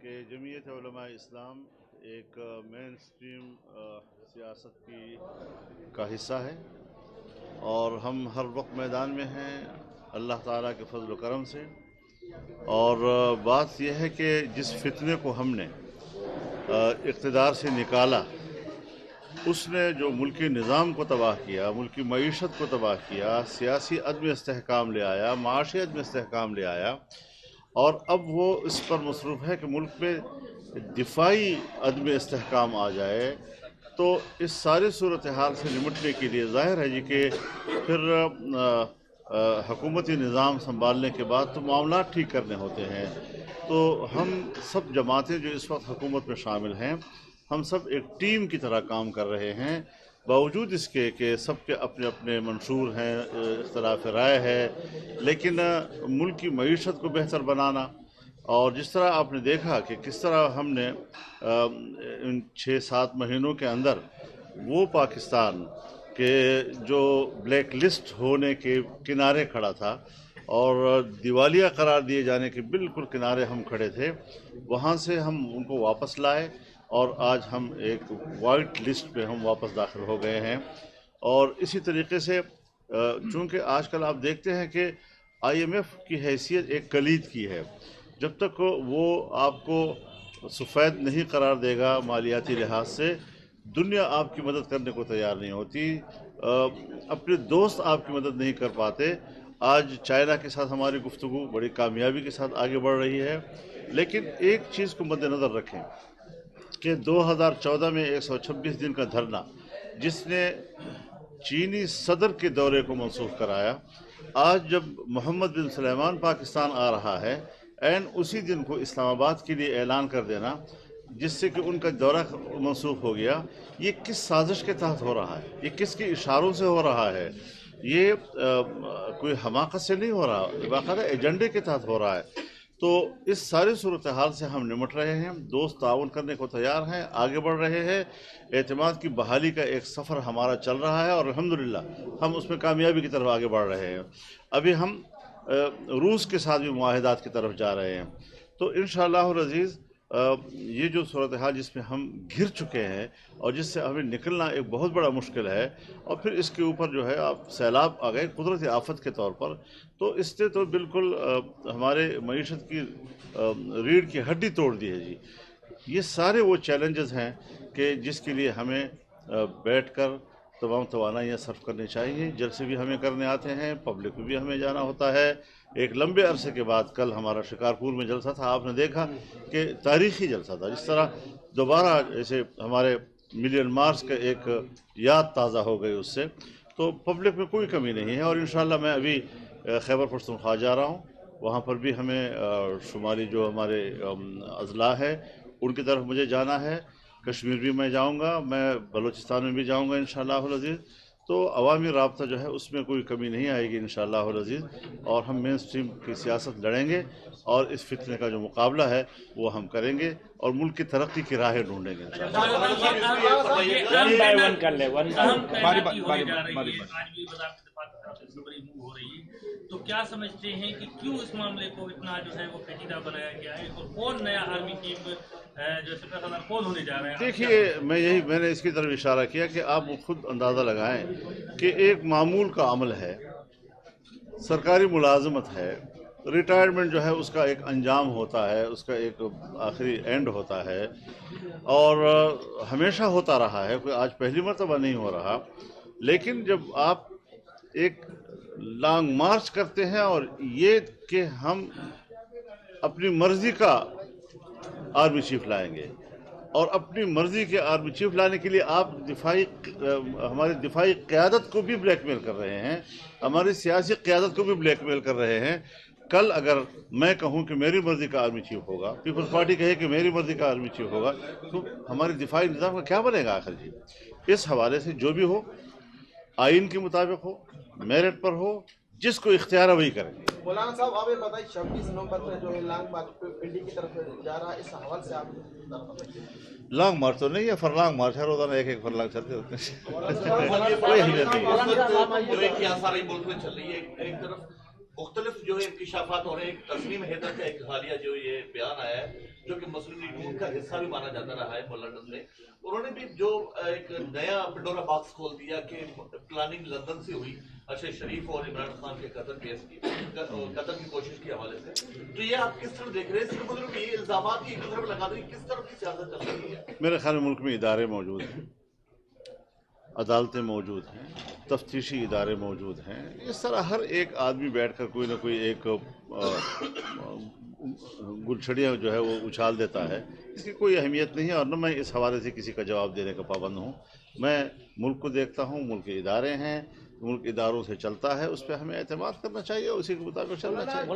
کہ جمعیت علماء اسلام ایک مین اسٹریم سیاست کا حصہ ہے اور ہم ہر وقت میدان میں ہیں اللہ تعالیٰ کے فضل و کرم سے. اور بات یہ ہے کہ جس فتنے کو ہم نے اقتدار سے نکالا اس نے جو ملکی نظام کو تباہ کیا، ملکی معیشت کو تباہ کیا، سیاسی عدم استحکام لے آیا، معاشی عدم استحکام لے آیا، اور اب وہ اس پر مصروف ہے کہ ملک میں دفاعی عدم استحکام آ جائے. تو اس ساری صورتحال سے نمٹنے کے لیے ظاہر ہے جی کہ پھر حکومتی نظام سنبھالنے کے بعد تو معاملات ٹھیک کرنے ہوتے ہیں. تو ہم سب جماعتیں جو اس وقت حکومت میں شامل ہیں، ہم سب ایک ٹیم کی طرح کام کر رہے ہیں، باوجود اس کے کہ سب کے اپنے اپنے منشور ہیں، اختلاف رائے ہے، لیکن ملک کی معیشت کو بہتر بنانا. اور جس طرح آپ نے دیکھا کہ کس طرح ہم نے ان 6-7 مہینوں کے اندر وہ پاکستان کہ جو بلیک لسٹ ہونے کے کنارے کھڑا تھا اور دیوالیہ قرار دیے جانے کے بالکل کنارے ہم کھڑے تھے، وہاں سے ہم ان کو واپس لائے اور آج ہم ایک وائٹ لسٹ پہ ہم واپس داخل ہو گئے ہیں. اور اسی طریقے سے چونکہ آج کل آپ دیکھتے ہیں کہ آئی ایم ایف کی حیثیت ایک کلید کی ہے، جب تک وہ آپ کو سفید نہیں قرار دے گا مالیاتی لحاظ سے، دنیا آپ کی مدد کرنے کو تیار نہیں ہوتی، اپنے دوست آپ کی مدد نہیں کر پاتے. آج چائنا کے ساتھ ہماری گفتگو بڑی کامیابی کے ساتھ آگے بڑھ رہی ہے، لیکن ایک چیز کو مد نظر رکھیں کہ 2014 میں 126 دن کا دھرنا جس نے چینی صدر کے دورے کو منسوخ کرایا، آج جب محمد بن سلیمان پاکستان آ رہا ہے، اسی دن کو اسلام آباد کے لیے اعلان کر دینا جس سے کہ ان کا دورہ منسوخ ہو گیا، یہ کس سازش کے تحت ہو رہا ہے؟ یہ کس کے اشاروں سے ہو رہا ہے؟ یہ کوئی حماقت سے نہیں ہو رہا، باقاعدہ ایجنڈے کے تحت ہو رہا ہے. تو اس ساری صورتحال سے ہم نمٹ رہے ہیں، دوست تعاون کرنے کو تیار ہیں، آگے بڑھ رہے ہیں، اعتماد کی بحالی کا ایک سفر ہمارا چل رہا ہے اور الحمدللہ ہم اس میں کامیابی کی طرف آگے بڑھ رہے ہیں. ابھی ہم روس کے ساتھ بھی معاہدات کی طرف جا رہے ہیں. تو انشاءاللہ العزیز یہ جو صورتحال جس میں ہم گر چکے ہیں اور جس سے ہمیں نکلنا ایک بہت بڑا مشکل ہے، اور پھر اس کے اوپر جو ہے آپ سیلاب آ گئے قدرتی آفت کے طور پر، تو اس نے تو بالکل ہمارے معیشت کی ریڑھ کی ہڈی توڑ دی ہے جی. یہ سارے وہ چیلنجز ہیں کہ جس کے لیے ہمیں بیٹھ کر تمام توانائیاں صرف کرنی چاہیے. جلسے بھی ہمیں کرنے آتے ہیں، پبلک میں بھی ہمیں جانا ہوتا ہے. ایک لمبے عرصے کے بعد کل ہمارا شکارپور میں جلسہ تھا، آپ نے دیکھا کہ تاریخی جلسہ تھا، جس طرح دوبارہ جیسے ہمارے ملین مارچ کا ایک یاد تازہ ہو گئی اس سے. تو پبلک میں کوئی کمی نہیں ہے، اور انشاءاللہ میں ابھی خیبر پختونخوا جا رہا ہوں، وہاں پر بھی ہمیں شمالی جو ہمارے اضلاع ہے ان کی طرف مجھے جانا ہے. کشمیر بھی میں جاؤں گا، میں بلوچستان میں بھی جاؤں گا انشاءاللہ العزیز. تو عوامی رابطہ جو ہے اس میں کوئی کمی نہیں آئے گی انشاءاللہ العزیز، اور ہم مین اسٹریم کی سیاست لڑیں گے اور اس فتنے کا جو مقابلہ ہے وہ ہم کریں گے اور ملک کی ترقی کی راہیں ڈھونڈیں گے تو کیا سمجھتے ہیں کہ کیوں اس معاملے کو اتنا جو ہے وہ پیچیدہ بنایا گیا ہے، اور کون نیا آرمی چیف جو سپہ سالار کون ہونے جا رہا ہے؟ دیکھیے میں نے اس کی طرف اشارہ کیا کہ آپ خود اندازہ لگائیں کہ ایک معمول کا عمل ہے، سرکاری ملازمت ہے، ریٹائرمنٹ جو ہے اس کا ایک انجام ہوتا ہے، اس کا ایک آخری اینڈ ہوتا ہے، اور ہمیشہ ہوتا رہا ہے، کوئی آج پہلی مرتبہ نہیں ہو رہا. لیکن جب آپ ایک لانگ مارچ کرتے ہیں اور یہ کہ ہم اپنی مرضی کا آرمی چیف لائیں گے، اور اپنی مرضی کے آرمی چیف لانے کے لیے آپ ہماری دفاعی قیادت کو بھی بلیک میل کر رہے ہیں، ہماری سیاسی قیادت کو بھی بلیک میل کر رہے ہیں. کل اگر میں کہوں کہ میری مرضی کا آرمی چیف ہوگا، پیپلز پارٹی کہے کہ میری مرضی کا آرمی چیف ہوگا، تو ہماری دفاعی نظام کا کیا بنے گا آخر جی؟ اس حوالے سے جو بھی ہو آئین کے مطابق ہو، میرٹ پر ہو، جس کو اختیار ہے وہی کریں. مولانا صاحب آپ یہ بتائیں 26 نومبر میں جو لانگ مارچ پنڈی کی طرف جا رہا ہے، اس حوالے سے آپ لانگ مارچ تو نہیں ہے، فرلانگ مارچ ہے، روزانہ ایک فرلانگ چلتے ہوتے ہیں. کوئی اہمیت نہیں ہے. جو ایک سارے ملک میں چل رہی ہے، ایک طرف मुख्तलिफ जो है इंकशाफात हो रहे हैं। तस्नीम हैदर का एक हालिया जो ये बयान आया है, जो कि मुस्लिम लीग नून का हिस्सा भी माना जाता रहा है लंदन में, उन्होंने भी जो एक नया पिंडोरा बॉक्स खोल दिया कि प्लानिंग लंदन से हुई अरशद शरीफ और इमरान खान के कत्ल की कोशिश के हवाले से। तो ये आप किस तरह देख रहे हैं? सिर्फ मतलब ये इल्जाम की एक तरफ लगा दें, किस तरह की सियासत चल रही है? मेरे ख्याल में मुल्क में इदारे मौजूद हैं, अदालतें मौजूद हैं, तफ्तीशी इदारे मौजूद हैं। इस तरह हर एक आदमी बैठकर कोई ना कोई एक गुलछड़ियाँ जो है वो उछाल देता है, इसकी कोई अहमियत नहीं है। और न मैं इस हवाले से किसी का जवाब देने का पाबंद हूँ। मैं मुल्क को देखता हूँ, मुल्क के इदारे हैं, मुल्क इदारों से चलता है, उस पर हमें एतमाद करना चाहिए, उसी के मुताबिक चलना चाहिए।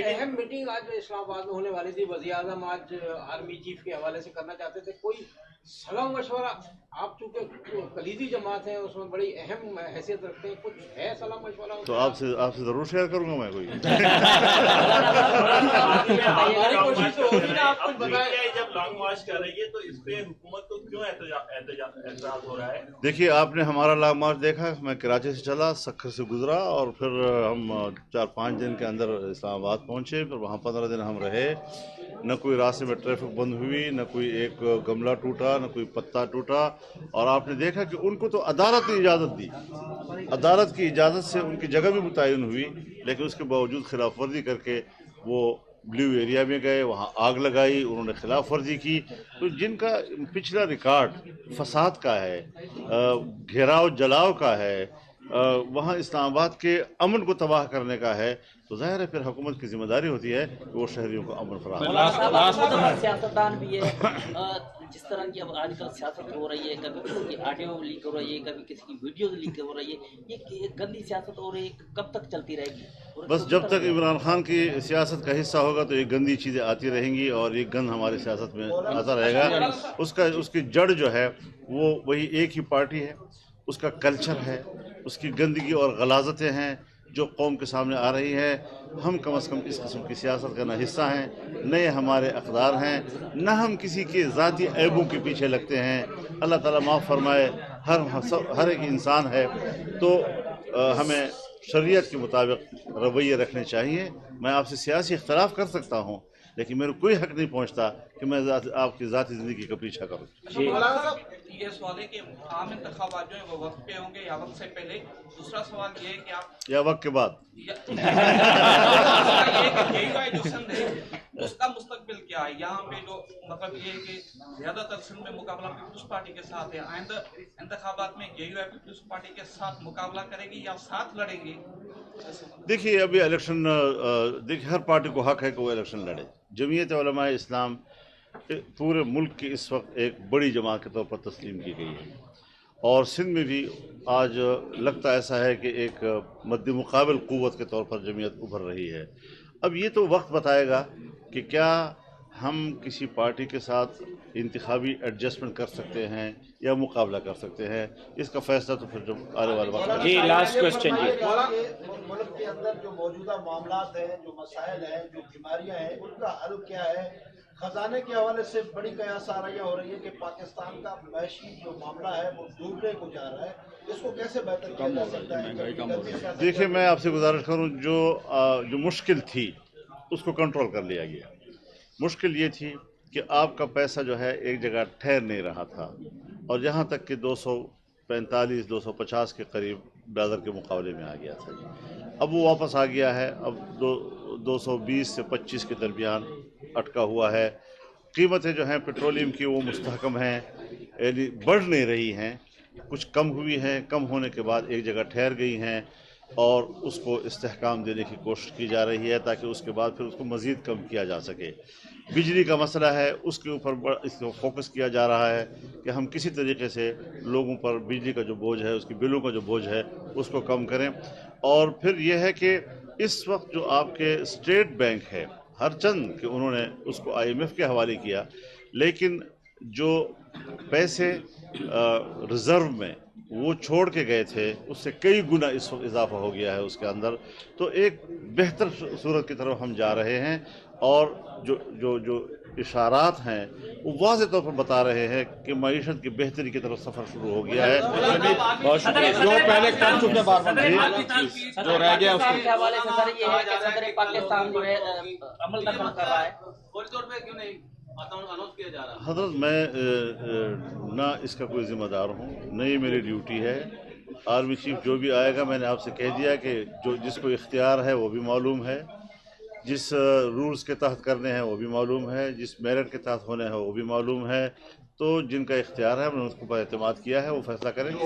अहम मीटिंग आज इस्लामाबाद में होने वाली थी, वज़ीर आज़म आज आर्मी चीफ के हवाले से करना चाहते थे। कोई सलाह मशवरा, आप चूंकि कलीदी जमात हैं उसमें बड़ी अहम हैसियत रखते हैं, कुछ है सलाह मशवरा? तो आपसे ज़रूर शेयर करूँगा मैं कोई। हमारी कोशिश तो होगी ना, आप कुछ बताएं। जब लॉन्ग मार्च कर रही है तो इस पे हुकूमत को क्यों एतराज हो रहा है? देखिए, आपने हमारा लॉन्ग मार्च देखा। मैं कराची से चला, सक्खर से गुजरा और फिर हम 4-5 दिन के अंदर इस्लामाबाद पहुँचे। फिर वहाँ 15 दिन हम रहे। न कोई रास्ते में ट्रैफिक बंद हुई, न कोई एक गमला टूटा, न कोई पत्ता टूटा। और आपने देखा कि उनको तो अदालत ने इजाज़त दी, अदालत की इजाज़त से उनकी जगह भी मुतय्यन हुई, लेकिन उसके बावजूद खिलाफ वर्जी करके वो ब्लू एरिया में गए, वहाँ आग लगाई, उन्होंने खिलाफ वर्जी की। तो जिनका पिछला रिकॉर्ड फसाद का है, घेराव जलाव का है, वहाँ इस्लामाबाद के अमन को तबाह करने का है, तो ज़ाहिर है फिर हुकूमत की जिम्मेदारी होती है कि वो शहरियों को अमन फराहम। सियासतदान भी है, जिस तरह की अब आजकल सियासत हो रही है, कभी किसी की ऑडियो लीक हो रही है, कभी किसी की वीडियो लीक हो रही है, ये गंदी सियासत हो रही है, कब तक चलती रहेगी? बस जब तक इमरान खान की सियासत का हिस्सा होगा तो ये गंदी चीज़ें आती रहेंगी और ये गंद हमारी सियासत में आता रहेगा। उसकी जड़ जो है वो वही एक ही पार्टी है, उसका कल्चर है, उसकी गंदगी और गलाजतें हैं जो कौम के सामने आ रही है। हम कम अज़ कम इस किस्म की सियासत का न हिस्सा हैं, न ये हमारे अक़दार हैं, न हम किसी के ज़ाती ऐबों के पीछे लगते हैं। अल्लाह ताला माफ़ फरमाए, हर एक इंसान है, तो हमें शरीयत के मुताबिक रवैये रखने चाहिए। मैं आपसे सियासी इख्तलाफ कर सकता हूँ, लेकिन मेरे कोई हक नहीं पहुँचता कि मैं आपकी ज़ाती ज़िंदगी का पीछा करूँ। ये सवाल है कि आम इंतखाबात जो है वो वक्त पे होंगे या वक्त से पहले? दूसरा सवाल ये है कि आप या वक्त के बाद जो सिंध है उसका मुस्तकबिल क्या है? यहाँ पे जो मतलब ये है कि ज्यादातर सिंध में मुकाबला पीपल्स पार्टी के साथ है, आइंदा इंतखाबात में जेयूआई पीपल्स पार्टी के साथ मुकाबला करेगी या साथ लड़ेगी? देखिए, अभी इलेक्शन, देखिए हर पार्टी को हक है कि वो इलेक्शन लड़े। जमीयत उलमा इस्लाम पूरे मुल्क की इस वक्त एक बड़ी जमात के तौर पर तस्लीम की गई है और सिंध में भी आज लगता ऐसा है कि एक मद्दे मुकाबिल क़ुव्वत के तौर पर जमीयत उभर रही है। अब ये तो वक्त बताएगा कि क्या हम किसी पार्टी के साथ इंतखाबी एडजस्टमेंट कर सकते हैं या मुकाबला कर सकते हैं। इसका फैसला तो फिर जब आने वाले वक्त जी, लास्ट क्वेश्चन जी। मुल्क के अंदर जो मौजूदा मामलात हैं, जो मसाइल हैं, जो बीमारियां हैं, उनका हल क्या है? खजाने के हवाले से बड़ी कयास आराइयाँ हो रही है कि पाकिस्तान का मैशी जो मामला है वो डूबने को जा रहा है, इसको कैसे बेहतर किया जा सकता है? देखिए, मैं आपसे गुजारिश करूं, जो मुश्किल थी उसको कंट्रोल कर लिया गया। मुश्किल ये थी कि आपका पैसा जो है एक जगह ठहर नहीं रहा था और यहाँ तक कि 245-250 के करीब डॉलर के मुकाबले में आ गया था। अब वो वापस आ गया है, अब 220 से 25 के दरमियान अटका हुआ है। कीमतें जो हैं पेट्रोलियम की वो मुस्तहकम हैं, यानी बढ़ नहीं रही हैं, कुछ कम हुई हैं, कम होने के बाद एक जगह ठहर गई हैं और उसको इस्तेहकाम देने की कोशिश की जा रही है ताकि उसके बाद फिर उसको मज़ीद कम किया जा सके। बिजली का मसला है, उसके ऊपर इसको फोकस किया जा रहा है कि हम किसी तरीके से लोगों पर बिजली का जो बोझ है, उसकी बिलों का जो बोझ है, उसको कम करें। और फिर यह है कि इस वक्त जो आपके स्टेट बैंक है हर चंद कि उन्होंने उसको IMF के हवाले किया, लेकिन जो पैसे रिज़र्व में वो छोड़ के गए थे उससे कई गुना इस वक्त इजाफा हो गया है उसके अंदर। तो एक बेहतर सूरत की तरफ हम जा रहे हैं और जो इशारात हैं वो वाज़ेह तौर पर बता रहे हैं कि मईशत की बेहतरी की तरफ सफ़र शुरू हो गया है। बहुत शुक्रिया। जो पहले कर चुके बार बार जो रह गया उसके हवाले से सर ये है कि सदर पाकिस्तान जो है अमल दखल कर रहा है, कॉरिडोर पे क्यों नहीं अनाउंस किया जा रहा? हज़रत मैं ना इसका कोई ज़िम्मेदार हूँ, न ये मेरी ड्यूटी है। आर्मी चीफ जो भी आएगा, मैंने आपसे कह दिया कि जो जिसको इख्तियार है वो भी मालूम है, जिस रूल्स के तहत करने हैं वो भी मालूम है, जिस मेरिट के तहत होने हैं वो भी मालूम है। तो जिनका इख्तियार है हमने उसके ऊपर एतमाद किया है, वो फैसला करेंगे।